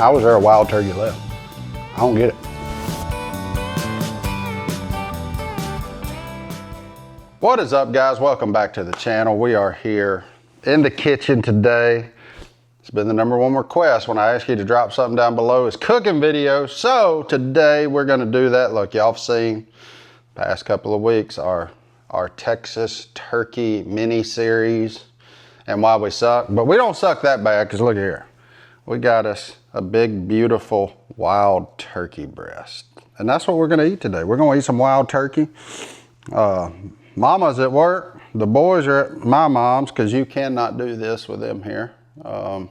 How is there a wild turkey left? I don't get it. What is up, guys? Welcome back to the channel. We are here in the kitchen today. It's been the #1 request when I ask you to drop something down below is cooking videos. So today we're gonna do that. Look, y'all have seen past couple of weeks our Texas turkey mini series and why we suck. But we don't suck that bad, because look here. We got us a big, beautiful wild turkey breast. And that's what we're gonna eat today. We're gonna eat some wild turkey. Mama's at work. The boys are at my mom's, because you cannot do this with them here. But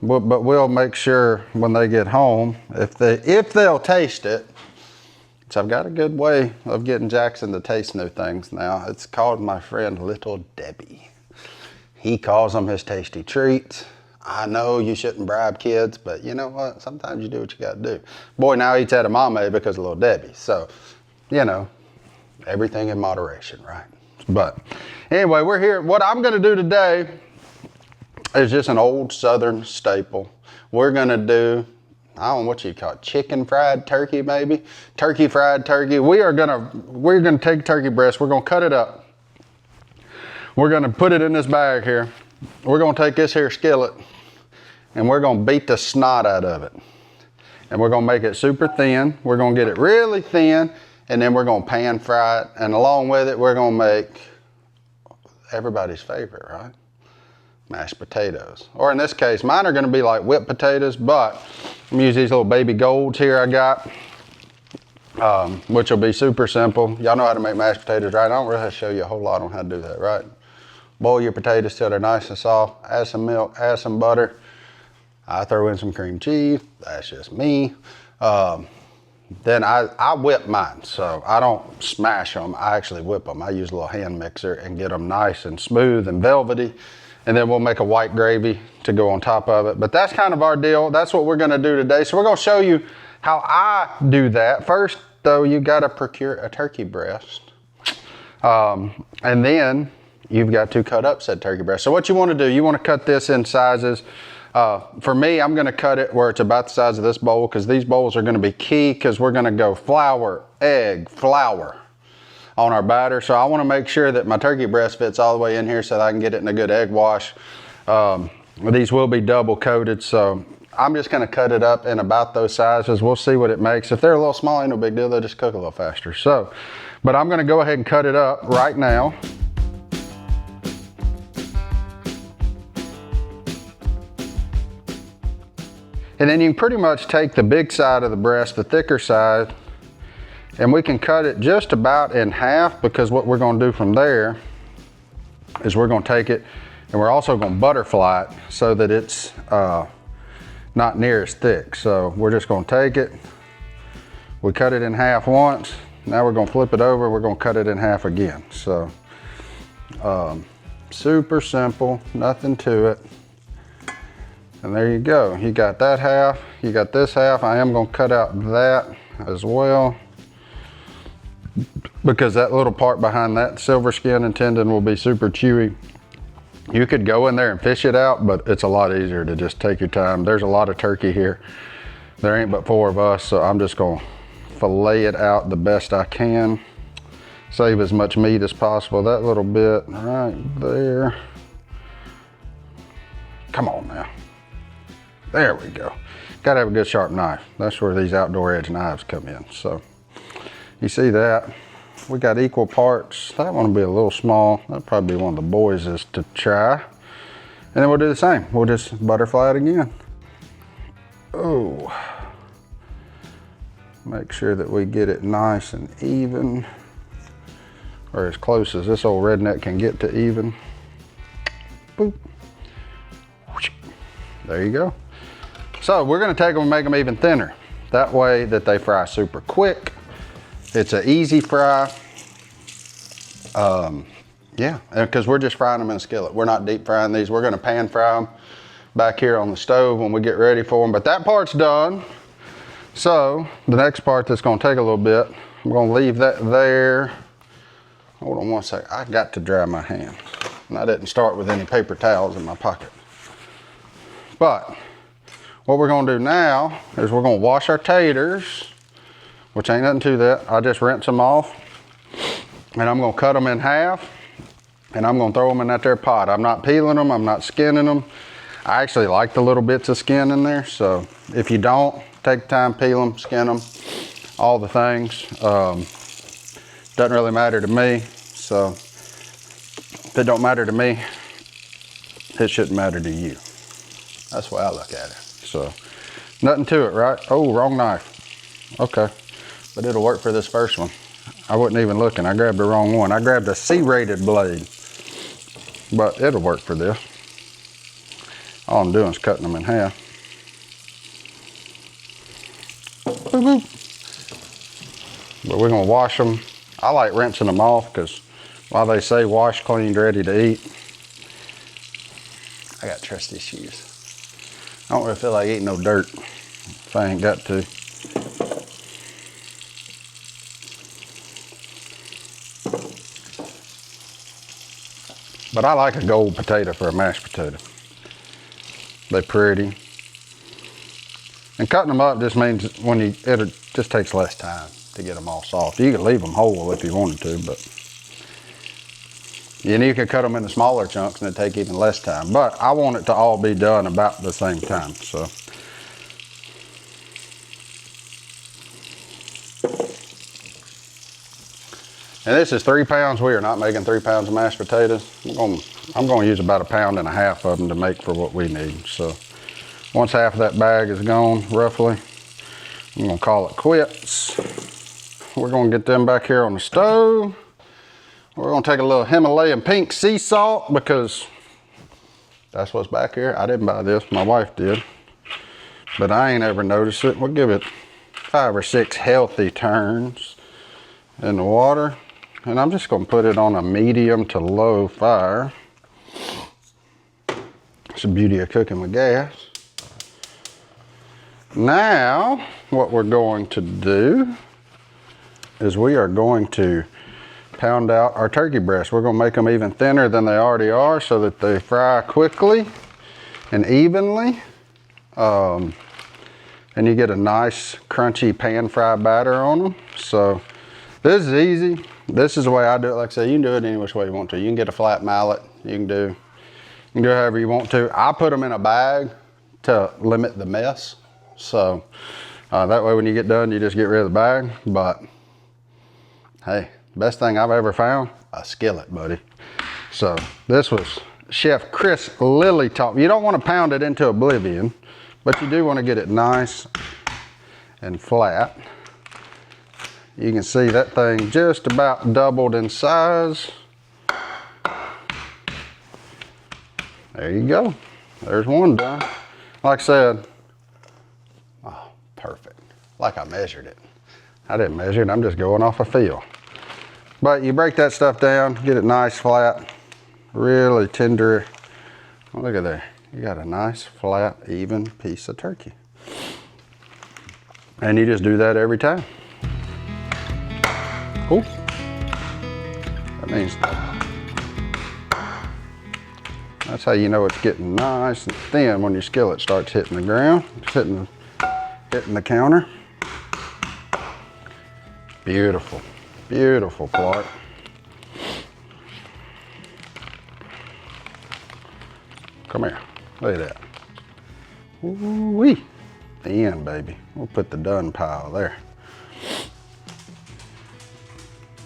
we'll make sure when they get home, if they'll taste it. So I've got a good way of getting Jackson to taste new things now. It's called my friend Little Debbie. He calls them his tasty treats. I know you shouldn't bribe kids, but you know what? Sometimes you do what you got to do. Boy now eats edamame because of Little Debbie. So, you know, everything in moderation, right? But anyway, we're here. What I'm going to do today is just an old Southern staple. We're going to do, I don't know what you call it, chicken fried turkey maybe? Turkey fried turkey. We're gonna take turkey breast. We're going to cut it up. We're going to put it in this bag here. We're going to take this here skillet and we're going to beat the snot out of it. And we're going to make it super thin. We're going to get it really thin, and then we're going to pan fry it. And along with it, we're going to make everybody's favorite, right? Mashed potatoes. Or in this case, mine are going to be like whipped potatoes, but I'm going to use these little baby golds here I got, which will be super simple. Y'all know how to make mashed potatoes, right? I don't really have to show you a whole lot on how to do that, right? Boil your potatoes till they're nice and soft. Add some milk, add some butter. I throw in some cream cheese. That's just me. Then I whip mine, so I don't smash them. I actually whip them. I use a little hand mixer and get them nice and smooth and velvety. And then we'll make a white gravy to go on top of it. But that's kind of our deal. That's what we're gonna do today. So we're gonna show you how I do that. First though, you gotta procure a turkey breast. And then you've got to cut up said turkey breast. So what you wanna do, you wanna cut this in sizes. For me, I'm gonna cut it where it's about the size of this bowl, because these bowls are gonna be key, because we're gonna go flour, egg, flour on our batter. So I wanna make sure that my turkey breast fits all the way in here so that I can get it in a good egg wash. These will be double coated, so I'm just gonna cut it up in about those sizes. We'll see what it makes. If they're a little small, ain't no big deal, they'll just cook a little faster. So, but I'm gonna go ahead and cut it up right now. And then you can pretty much take the big side of the breast, the thicker side, and we can cut it just about in half, because what we're gonna do from there is we're gonna take it and we're also gonna butterfly it so that it's not near as thick. So we're just gonna take it, we cut it in half once, now we're gonna flip it over, we're gonna cut it in half again. So super simple, nothing to it. And there you go. You got that half, you got this half. I am gonna cut out that as well, because that little part behind that silver skin and tendon will be super chewy. You could go in there and fish it out, but it's a lot easier to just take your time. There's a lot of turkey here. There ain't but 4 of us, so I'm just gonna fillet it out the best I can. Save as much meat as possible. That little bit right there. Come on now. There we go. Gotta have a good sharp knife. That's where these outdoor edge knives come in. So you see that? We got equal parts. That one will be a little small. That'll probably be one of the boys' to try. And then we'll do the same. We'll just butterfly it again. Oh. Make sure that we get it nice and even, or as close as this old redneck can get to even. Boop. There you go. So we're gonna take them and make them even thinner. That way that they fry super quick. It's an easy fry. Yeah, because we're just frying them in a skillet. We're not deep frying these. We're gonna pan fry them back here on the stove when we get ready for them. But that part's done. So the next part that's gonna take a little bit, I'm gonna leave that there. Hold on one second. I got to dry my hands. And I didn't start with any paper towels in my pocket. But What we're gonna do now is we're gonna wash our taters, which ain't nothing to that. I just rinse them off, and I'm gonna cut them in half, and I'm gonna throw them in that there pot. I'm not peeling them, I'm not skinning them. I actually like the little bits of skin in there, so if you don't, take the time, peel them, skin them, all the things. Doesn't really matter to me, so if it don't matter to me, it shouldn't matter to you. That's the way I look at it. So, nothing to it, right? Oh, wrong knife. Okay, but it'll work for this first one. I wasn't even looking, I grabbed the wrong one. I grabbed a C-rated blade, but it'll work for this. All I'm doing is cutting them in half. Boop, boop. But we're gonna wash them. I like rinsing them off because while they say wash, cleaned, ready to eat, I got trusty shoes. I don't really feel like eating no dirt if I ain't got to. But I like a gold potato for a mashed potato. They're pretty. And cutting them up just means it just takes less time to get them all soft. You can leave them whole if you wanted to, but you can cut them into smaller chunks and it'd take even less time. But I want it to all be done about the same time, so. And this is 3 pounds. We are not making 3 pounds of mashed potatoes. I'm gonna use about 1.5 pounds of them to make for what we need. So once half of that bag is gone, roughly, I'm gonna call it quits. We're gonna get them back here on the stove. We're gonna take a little Himalayan pink sea salt because that's what's back here. I didn't buy this, my wife did. But I ain't ever noticed it. We'll give it 5 or 6 healthy turns in the water. And I'm just gonna put it on a medium to low fire. It's the beauty of cooking with gas. Now, what we're going to do is we are going to pound out our turkey breasts. We're gonna make them even thinner than they already are so that they fry quickly and evenly. And you get a nice crunchy pan fry batter on them. So this is easy. This is the way I do it. Like I said, you can do it any which way you want to. You can get a flat mallet. You can do it however you want to. I put them in a bag to limit the mess. So that way when you get done, you just get rid of the bag. But hey, best thing I've ever found, a skillet, buddy. So this was Chef Chris Lilly taught me. You don't want to pound it into oblivion, but you do want to get it nice and flat. You can see that thing just about doubled in size. There you go. There's one done. Like I said, oh, perfect. Like I measured it. I didn't measure it, I'm just going off a feel. But you break that stuff down, get it nice, flat, really tender. Oh, look at there. You got a nice, flat, even piece of turkey. And you just do that every time. Oh, that means that's how you know it's getting nice and thin when your skillet starts hitting the ground, hitting the counter. Beautiful, beautiful plot. Come here, look at that. Ooh-wee, thin, baby. We'll put the done pile there.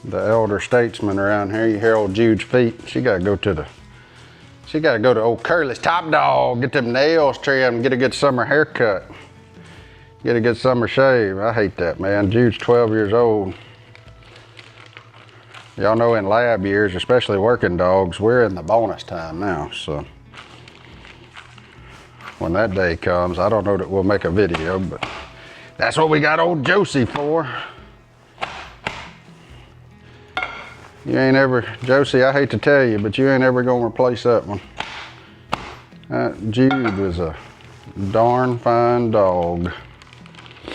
The elder statesman around here, you hear old Jude's feet. She gotta go to old Curly's Top Dog, get them nails trimmed, get a good summer haircut, get a good summer shave. I hate that, man. Jude's 12 years old. Y'all know in lab years, especially working dogs, we're in the bonus time now, so when that day comes, I don't know that we'll make a video, but that's what we got old Josie for. You ain't ever, Josie, I hate to tell you, but you ain't ever gonna replace that one. Jude was a darn fine dog. There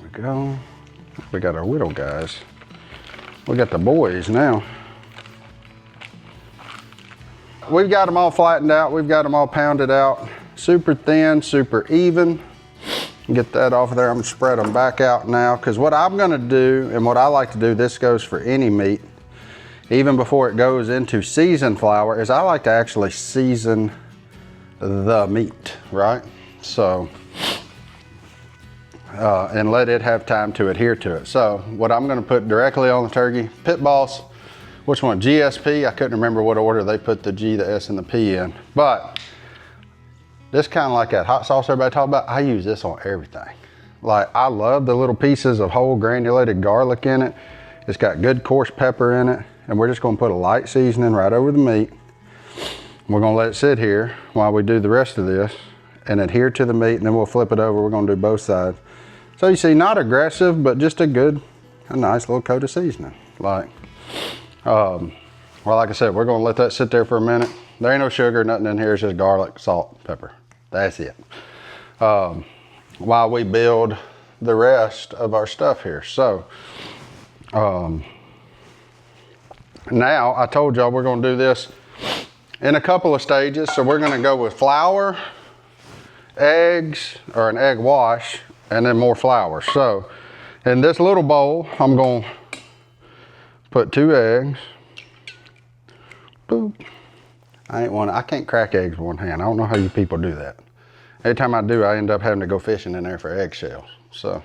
we go. We got our widow guys. We got the boys now. We've got them all flattened out. We've got them all pounded out. super thin, super even. Get that off of there. I'm gonna spread them back out now, because what I'm gonna do, and what I like to do, this goes for any meat, even before it goes into seasoned flour, is I like to actually season the meat, right? So, and let it have time to adhere to it. So what I'm gonna put directly on the turkey, Pit Boss, which one, GSP? I couldn't remember what order they put the G, the S, and the P in, but this kind of like that hot sauce everybody talk about, I use this on everything. Like, I love the little pieces of whole granulated garlic in it. It's got good coarse pepper in it, and we're just gonna put a light seasoning right over the meat. We're gonna let it sit here while we do the rest of this and adhere to the meat, and then we'll flip it over. We're gonna do both sides. So you see, not aggressive, but just a nice little coat of seasoning. Like, well, like I said, we're gonna let that sit there for a minute. There ain't no sugar, nothing in here. It's just garlic, salt, pepper. That's it. While we build the rest of our stuff here. So, now I told y'all we're gonna do this in a couple of stages. So we're gonna go with flour, eggs, or an egg wash, and then more flour. So in this little bowl, I'm gonna put 2 eggs. Boop. I can't crack eggs with one hand. I don't know how you people do that. Every time I do, I end up having to go fishing in there for eggshells. So,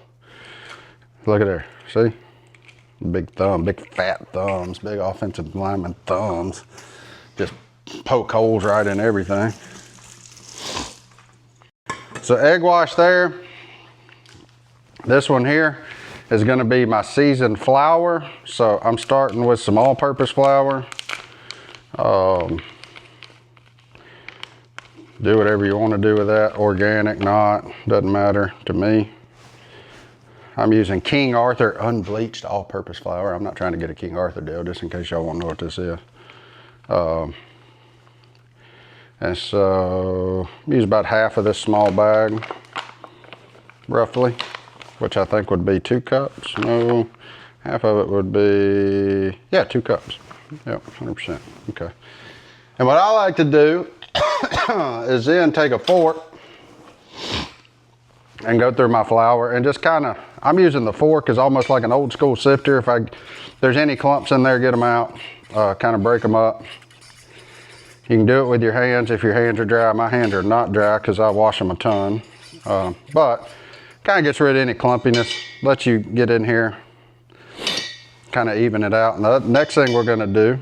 look at there, see? Big thumb, big fat thumbs, big offensive lineman thumbs. Just poke holes right in everything. So egg wash there. This one here is gonna be my seasoned flour. So I'm starting with some all-purpose flour. Do whatever you want to do with that, organic, not, doesn't matter to me. I'm using King Arthur unbleached all-purpose flour. I'm not trying to get a King Arthur deal, just in case y'all want to know what this is. And so, use about half of this small bag, roughly, which I think would be 2 cups. No, half of it would be, yeah, 2 cups. Yep, 100%, okay. And what I like to do is then take a fork and go through my flour and just kind of, I'm using the fork as almost like an old school sifter. If there's any clumps in there, get them out, kind of break them up. You can do it with your hands if your hands are dry. My hands are not dry because I wash them a ton, but kind of gets rid of any clumpiness, lets you get in here, kind of even it out. And the next thing we're gonna do,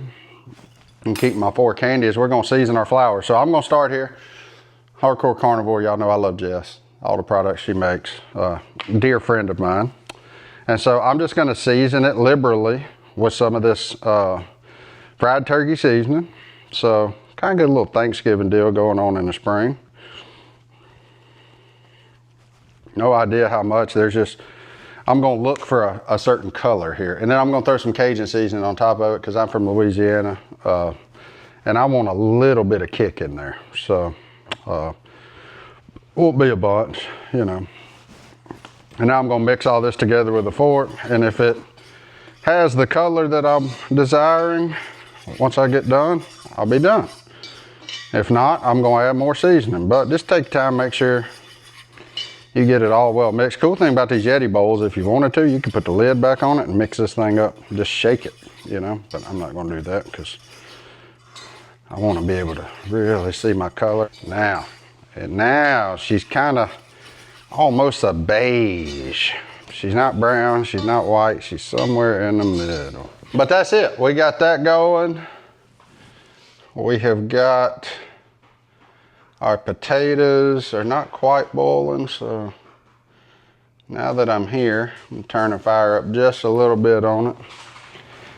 and keep my fork handy, is we're gonna season our flour. So I'm gonna start here. Hardcore Carnivore, y'all know I love Jess. All the products she makes, dear friend of mine. And so I'm just gonna season it liberally with some of this fried turkey seasoning. So kind of get a little Thanksgiving deal going on in the spring. No idea how much, there's just, I'm gonna look for a certain color here. And then I'm gonna throw some Cajun seasoning on top of it because I'm from Louisiana. And I want a little bit of kick in there. So, won't be a bunch, you know. And now I'm gonna mix all this together with a fork. And if it has the color that I'm desiring, once I get done, I'll be done. If not, I'm gonna add more seasoning. But just take time, make sure you get it all well mixed. Cool thing about these Yeti bowls, if you wanted to, you can put the lid back on it and mix this thing up. Just shake it, you know, but I'm not gonna do that because I wanna be able to really see my color. Now she's kind of almost a beige. She's not brown, she's not white, she's somewhere in the middle. But that's it, we got that going. We have got our potatoes are not quite boiling, so now that I'm here, I'm gonna turn the fire up just a little bit on it.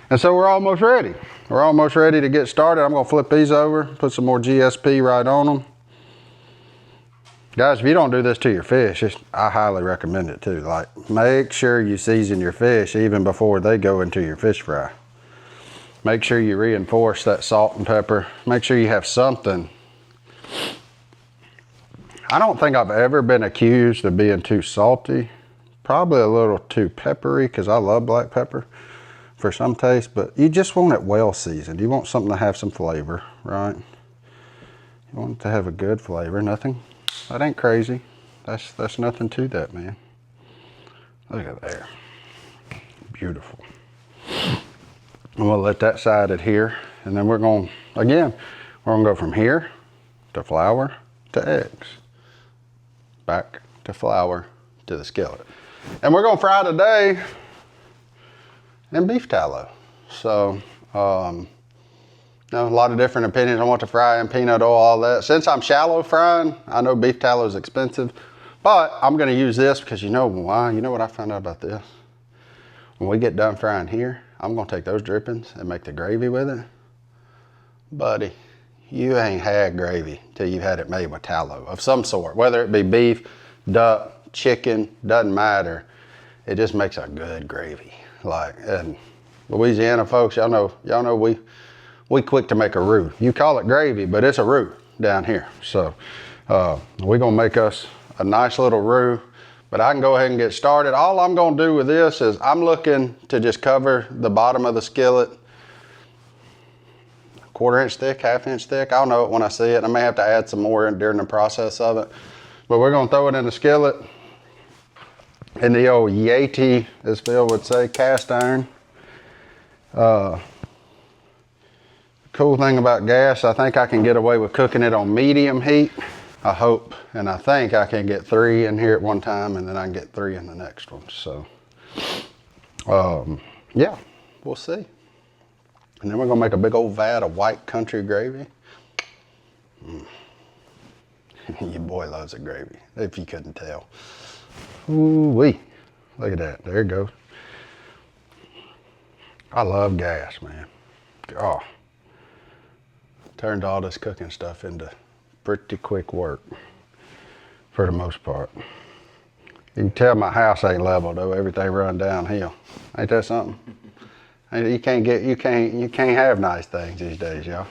And so we're almost ready. We're almost ready to get started. I'm gonna flip these over, put some more GSP right on them. Guys, if you don't do this to your fish, I highly recommend it too. Like, make sure you season your fish even before they go into your fish fry. Make sure you reinforce that salt and pepper. Make sure you have something. I don't think I've ever been accused of being too salty. Probably a little too peppery because I love black pepper for some taste, but you just want it well seasoned. You want something to have some flavor, right? You want it to have a good flavor, nothing That ain't crazy. That's nothing to that, man. Look at there. Beautiful. I'm gonna let that side adhere, and then we're gonna go from here to flour to eggs, back to flour to the skillet. And we're gonna fry today in beef tallow. So, a lot of different opinions on what to fry in, peanut oil, all that. Since I'm shallow frying, I know beef tallow is expensive, but I'm gonna use this because you know why? You know what I found out about this? When we get done frying here, I'm gonna take those drippings and make the gravy with it. Buddy, you ain't had gravy till you've had it made with tallow of some sort, whether it be beef, duck, chicken, doesn't matter. It just makes a good gravy. Like, and Louisiana folks, y'all know we quick to make a roux. You call it gravy, but it's a roux down here. So we're gonna make us a nice little roux. But I can go ahead and get started. All I'm gonna do with this is I'm looking to just cover the bottom of the skillet, 1/4 inch thick, 1/2 inch thick. I'll know it when I see it. I may have to add some more during the process of it. But we're gonna throw it in the skillet. In the old Yeti, as Phil would say, cast iron. Cool thing about gas, I think I can get away with cooking it on medium heat. I hope, and I think I can get 3 in here at one time, and then I can get 3 in the next one. So, yeah, we'll see. And then we're gonna make a big old vat of white country gravy. Your boy loves a gravy, if you couldn't tell. Ooh-wee, look at that, there it goes. I love gas, man. Oh, turned all this cooking stuff into pretty quick work for the most part. You can tell my house ain't level though, everything run downhill. Ain't that something? You can't have nice things these days, y'all.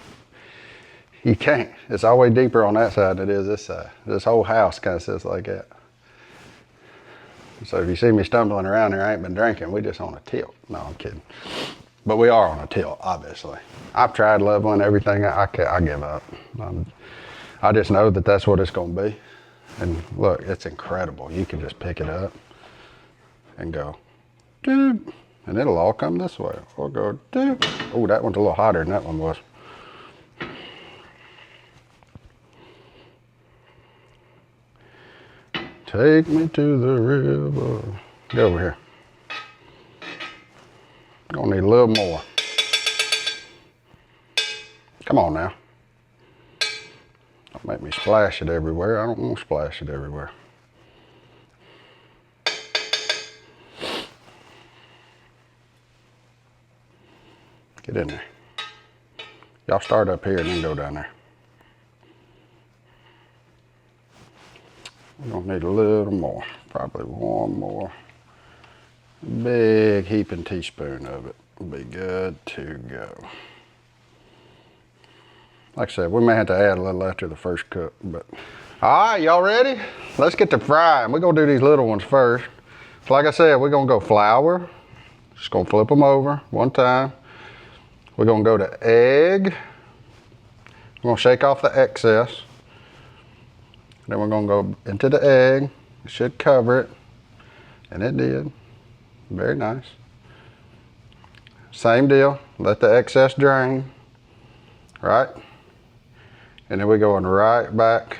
You can't. It's always deeper on that side than it is this side. This whole house kind of sits like that. So if you see me stumbling around here, I ain't been drinking. We just on a tilt. No, I'm kidding. But we are on a tilt, obviously. I've tried leveling everything. I give up. I just know that that's what it's going to be. And look, it's incredible. You can just pick it up and go, dude, and it'll all come this way. Or go, dude. Oh, that one's a little hotter than that one was. Take me to the river. Get over here. Gonna need a little more. Come on now. Don't make me splash it everywhere. I don't want to splash it everywhere. Get in there. Y'all start up here and then go down there. We're gonna need a little more, probably one more. Big heaping teaspoon of it will be good to go. Like I said, we may have to add a little after the first cook, but. All right, y'all ready? Let's get to frying. We're gonna do these little ones first. So like I said, we're gonna go flour. Just gonna flip them over one time. We're gonna go to egg. We're gonna shake off the excess. Then we're gonna go into the egg. It should cover it, and it did. Very nice. Same deal, let the excess drain, right? And then we're going right back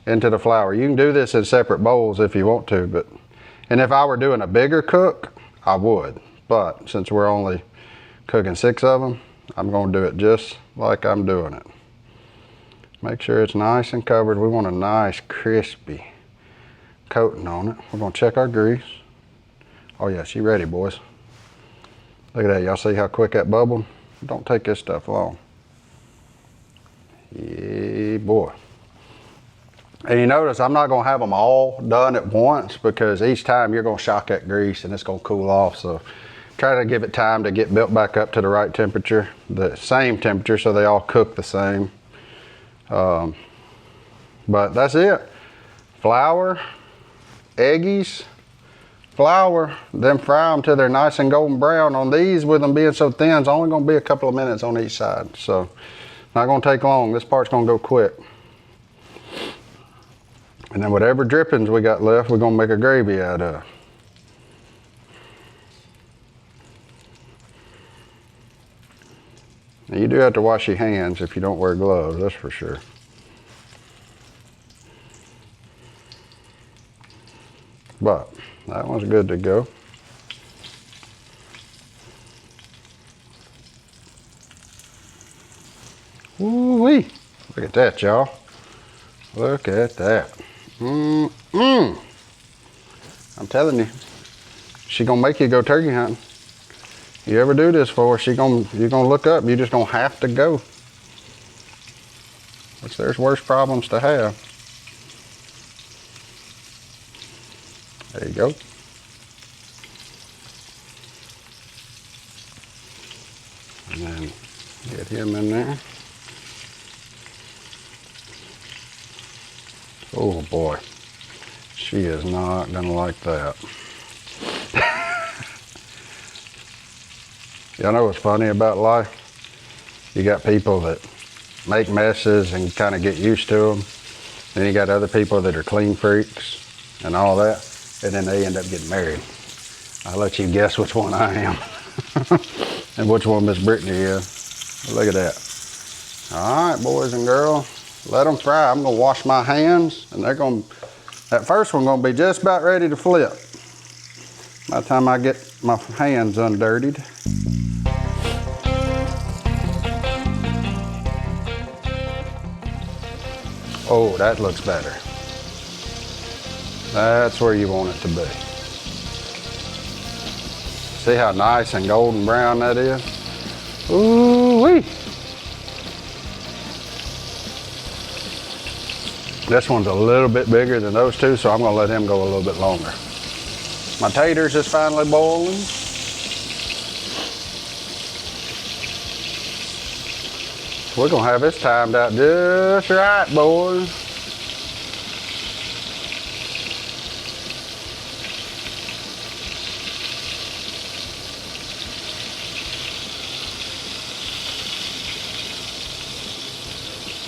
into the flour. You can do this in separate bowls if you want to, and if I were doing a bigger cook, I would. But since we're only cooking 6 of them, I'm gonna do it just like I'm doing it. Make sure it's nice and covered. We want a nice crispy coating on it. We're gonna check our grease. Oh yeah, she ready, boys. Look at that, y'all see how quick that bubbled? Don't take this stuff long. Yeah, boy. And you notice I'm not gonna have them all done at once because each time you're gonna shock that grease and it's gonna cool off. So try to give it time to get built back up to the right temperature, the same temperature, so they all cook the same. But that's it. Flour, eggies, flour, then fry them till they're nice and golden brown. On these, with them being so thin, it's only gonna be a couple of minutes on each side. So not gonna take long. This part's gonna go quick. And then whatever drippings we got left, we're gonna make a gravy out of. Now you do have to wash your hands if you don't wear gloves, that's for sure. But that one's good to go. Woo-wee. Look at that, y'all. Look at that. I'm telling you, she gonna make you go turkey hunting. You ever do this for her, you're gonna look up, you're just gonna have to go. Which there's worse problems to have. There you go. And then get him in there. Oh boy, she is not gonna like that. Y'all know what's funny about life? You got people that make messes and kind of get used to them. Then you got other people that are clean freaks and all that, and then they end up getting married. I'll let you guess which one I am and which one Miss Brittany is. Look at that. All right, boys and girls, let them fry. I'm gonna wash my hands, and that first one gonna be just about ready to flip by the time I get my hands undirtied. Oh, that looks better. That's where you want it to be. See how nice and golden brown that is? Ooh-wee. This one's a little bit bigger than those two, so I'm gonna let him go a little bit longer. My taters is finally boiling. We're gonna have this timed out just right, boys.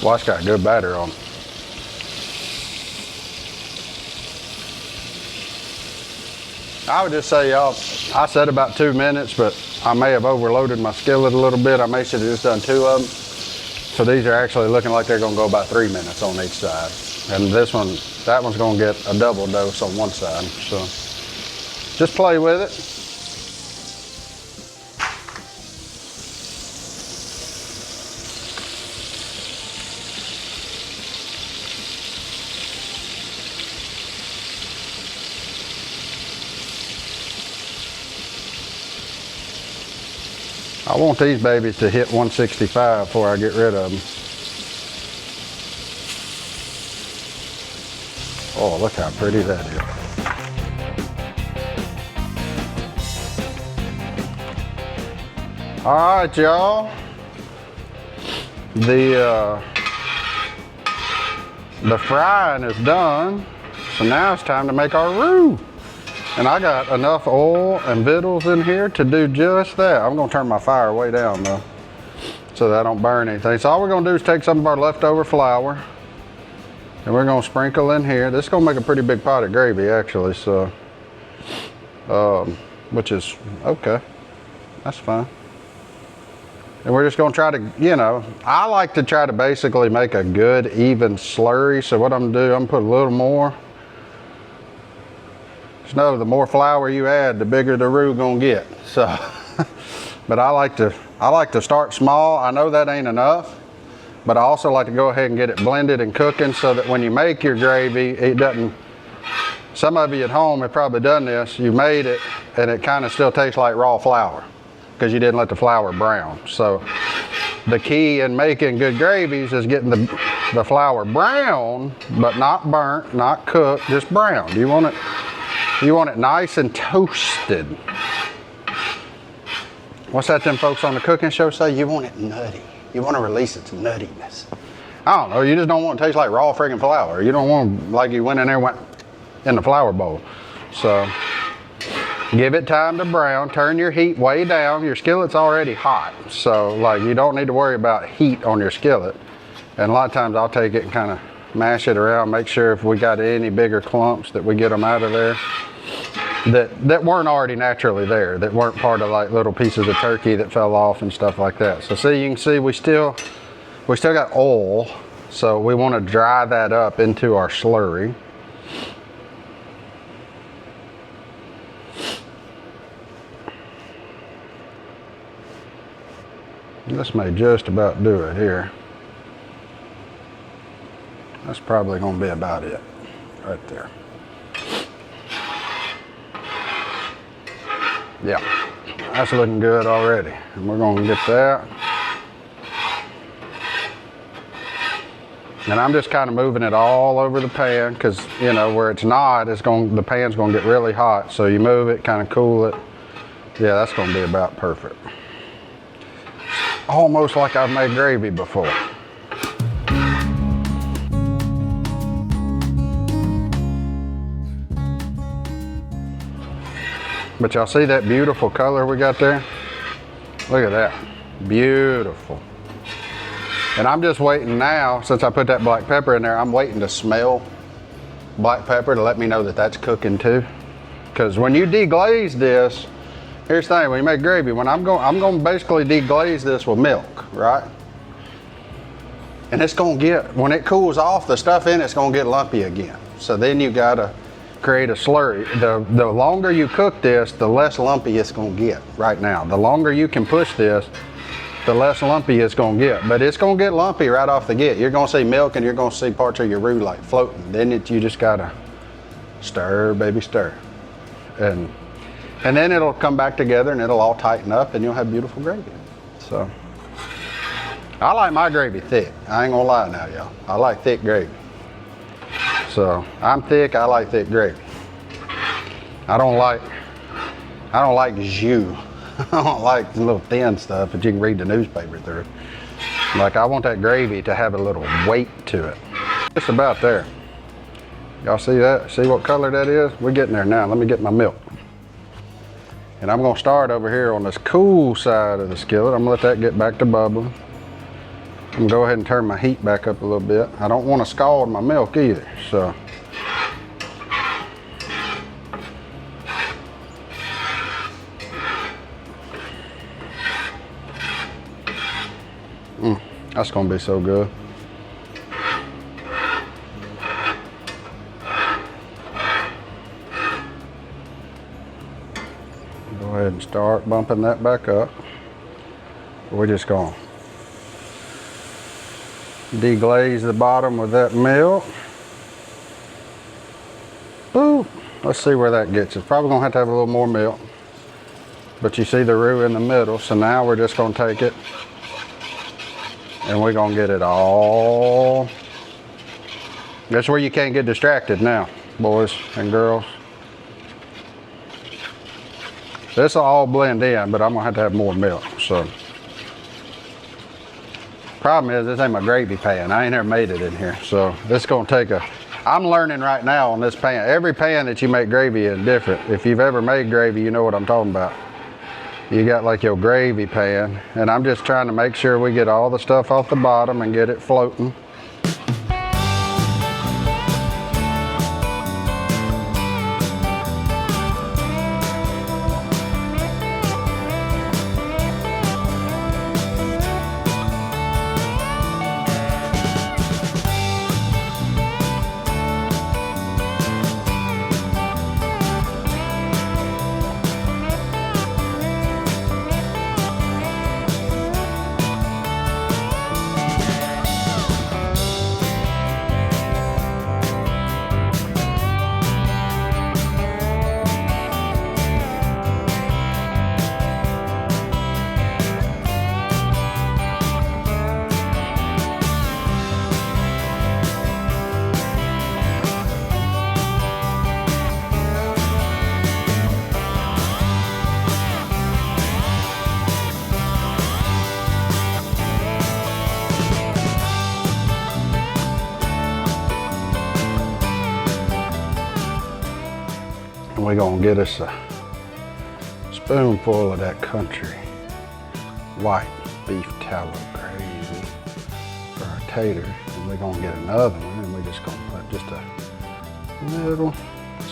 Well, it's got good batter on it. I would just say, y'all, I said about 2 minutes, but I may have overloaded my skillet a little bit. I may should have just done 2 of them. So these are actually looking like they're gonna go about 3 minutes on each side. And that one's gonna get a double dose on one side. So just play with it. I want these babies to hit 165 before I get rid of them. Oh, look how pretty that is. All right, y'all. The frying is done. So now it's time to make our roux. And I got enough oil and victuals in here to do just that. I'm gonna turn my fire way down though, so that I don't burn anything. So all we're gonna do is take some of our leftover flour, and we're gonna sprinkle in here. This is gonna make a pretty big pot of gravy actually, so, which is okay, that's fine. And we're just gonna try to, I like to try to basically make a good even slurry. So what I'm gonna do, I'm gonna put a little more. Just know the more flour you add, the bigger the roux gonna get. So, but I like to start small. I know that ain't enough, but I also like to go ahead and get it blended and cooking so that when you make your gravy, it doesn't. Some of you at home have probably done this. You made it, and it kind of still tastes like raw flour because you didn't let the flour brown. So, the key in making good gravies is getting the flour brown, but not burnt, not cooked, just brown. You want it nice and toasted. What's that them folks on the cooking show say? You want it nutty. You want to release its nuttiness. I don't know, you just don't want it to taste like raw friggin' flour. You don't want like you went in there and went in the flour bowl. So give it time to brown. Turn your heat way down. Your skillet's already hot. So like you don't need to worry about heat on your skillet. And a lot of times I'll take it and kind of mash it around, make sure if we got any bigger clumps that we get them out of there that weren't already naturally there, that weren't part of like little pieces of turkey that fell off and stuff like that. So see, you can see we still got oil, so we want to dry that up into our slurry. This may just about do it here. That's probably going to be about it right there. Yeah, that's looking good already. And we're going to get that. And I'm just kind of moving it all over the pan because, you know, where it's not, the pan's going to get really hot. So you move it, kind of cool it. Yeah, that's going to be about perfect. Almost like I've made gravy before. But y'all see that beautiful color we got there? Look at that, beautiful. And I'm just waiting now, since I put that black pepper in there, I'm waiting to smell black pepper to let me know that that's cooking too. Because when you deglaze this, here's the thing, when you make gravy, I'm going to basically deglaze this with milk, right? And it's going to get, when it cools off, the stuff in it's going to get lumpy again. So then you got to create a slurry. The longer you cook this, the less lumpy it's going to get right now. The longer you can push this, the less lumpy it's going to get. But it's going to get lumpy right off the get. You're going to see milk and you're going to see parts of your roux like floating. Then you just got to stir, baby, stir. And then it'll come back together and it'll all tighten up and you'll have beautiful gravy. So, I like my gravy thick. I ain't gonna lie now, y'all. I like thick gravy. So, I'm thick, I like thick gravy. I don't like jus. I don't like the little thin stuff that you can read the newspaper through. Like, I want that gravy to have a little weight to it. Just about there. Y'all see that? See what color that is? We're getting there now. Let me get my milk. And I'm gonna start over here on this cool side of the skillet. I'm gonna let that get back to bubbling. I'm gonna go ahead and turn my heat back up a little bit. I don't wanna scald my milk either, so. That's gonna be so good. Go ahead and start bumping that back up. We're just gonna deglaze the bottom with that milk. Ooh, let's see where that gets us. Probably gonna have to have a little more milk. But you see the roux in the middle, so now we're just gonna take it and we're gonna get it all. That's where you can't get distracted now, boys and girls. This will all blend in, but I'm gonna have to have more milk, so. Problem is, this ain't my gravy pan. I ain't never made it in here, so this is gonna take I'm learning right now on this pan. Every pan that you make gravy in is different. If you've ever made gravy, you know what I'm talking about. You got like your gravy pan, and I'm just trying to make sure we get all the stuff off the bottom and get it floating. We're gonna get us a spoonful of that country white beef tallow gravy for our taters. And then we're gonna get another one, and we're just gonna put just a little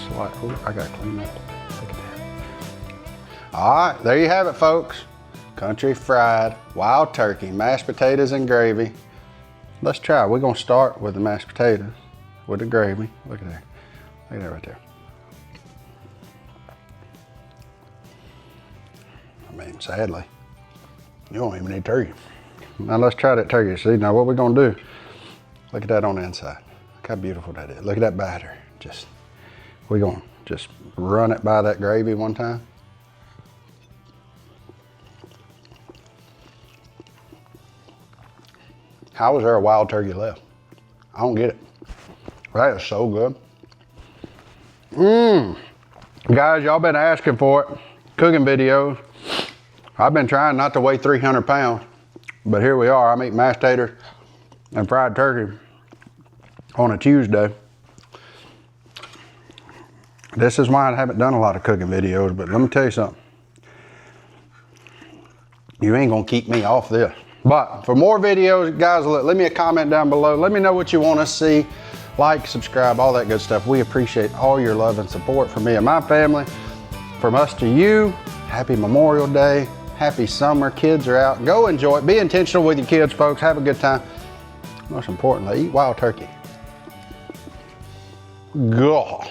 slight, oh, I gotta clean that. Look at that. All right, there you have it, folks. Country fried wild turkey, mashed potatoes and gravy. Let's try. We're gonna start with the mashed potatoes with the gravy. Look at that. Look at that right there. I mean, sadly, you don't even need turkey. Now let's try that turkey. See, now what we're gonna do, look at that on the inside. Look how beautiful that is. Look at that batter. We're gonna just run it by that gravy one time. How is there a wild turkey left? I don't get it. That is so good. Guys, y'all been asking for it. Cooking videos. I've been trying not to weigh 300 pounds, but here we are. I'm eating mashed taters and fried turkey on a Tuesday. This is why I haven't done a lot of cooking videos, but let me tell you something. You ain't gonna keep me off this. But for more videos, guys, leave me a comment down below. Let me know what you want to see. Like, subscribe, all that good stuff. We appreciate all your love and support from me and my family. From us to you, happy Memorial Day, happy summer. Kids are out. Go enjoy it. Be intentional with your kids, folks. Have a good time. Most importantly, eat wild turkey. God.